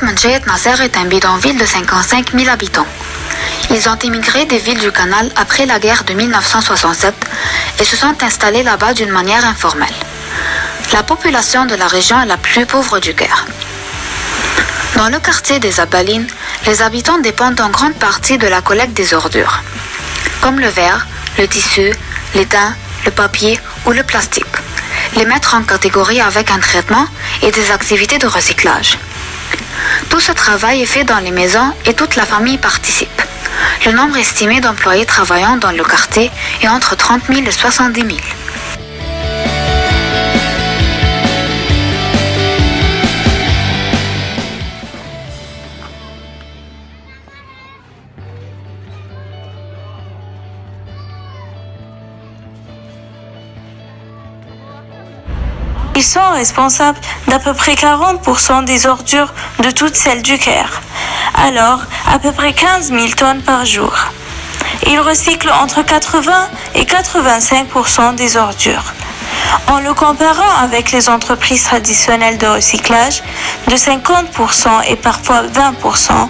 Menchayat Nasser est un bidonville de 55 000 habitants. Ils ont émigré des villes du canal après la guerre de 1967 et se sont installés là-bas d'une manière informelle. La population de la région est la plus pauvre du Caire. Dans le quartier des Abalines, les habitants dépendent en grande partie de la collecte des ordures, comme le verre, le tissu, l'étain, le papier ou le plastique, les mettre en catégorie avec un traitement et des activités de recyclage. Tout ce travail est fait dans les maisons et toute la famille participe. Le nombre estimé d'employés travaillant dans le quartier est entre 30 000 et 70 000. Ils sont responsables d'à peu près 40% des ordures de toutes celles du Caire, alors à peu près 15 000 tonnes par jour. Ils recyclent entre 80 et 85% des ordures. En le comparant avec les entreprises traditionnelles de recyclage de 50% et parfois 20%,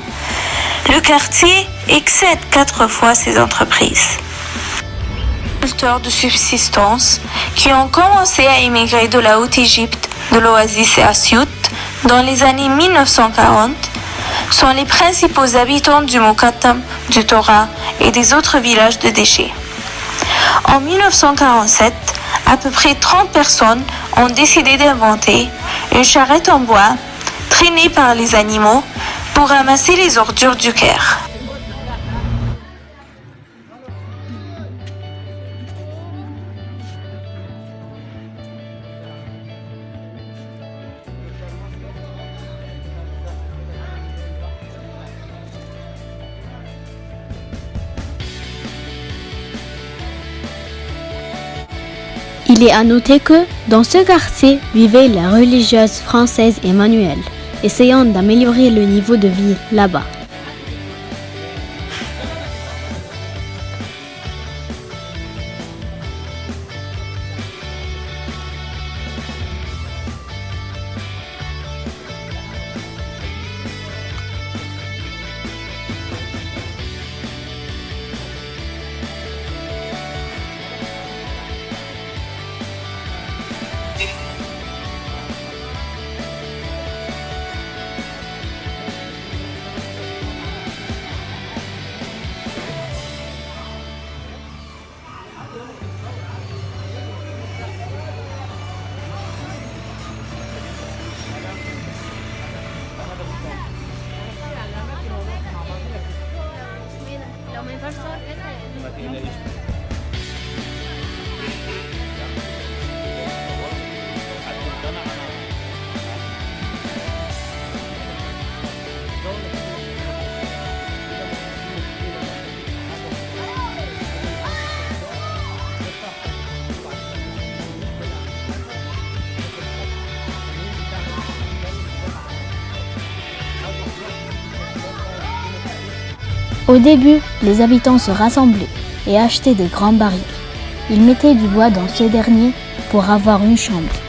le quartier excède 4 fois ces entreprises. Agriculteurs de subsistance qui ont commencé à immigrer de la Haute-Égypte, de l'Oasis et Assiout dans les années 1940 sont les principaux habitants du Mokattam, du Torah et des autres villages de déchets. En 1947, à peu près 30 personnes ont décidé d'inventer une charrette en bois traînée par les animaux pour ramasser les ordures du Caire. Il est à noter que, dans ce quartier, vivait la religieuse française Emmanuelle, essayant d'améliorer le niveau de vie là-bas. Au début, les habitants se rassemblaient et achetaient des grands barils. Ils mettaient du bois dans ces derniers pour avoir une chambre.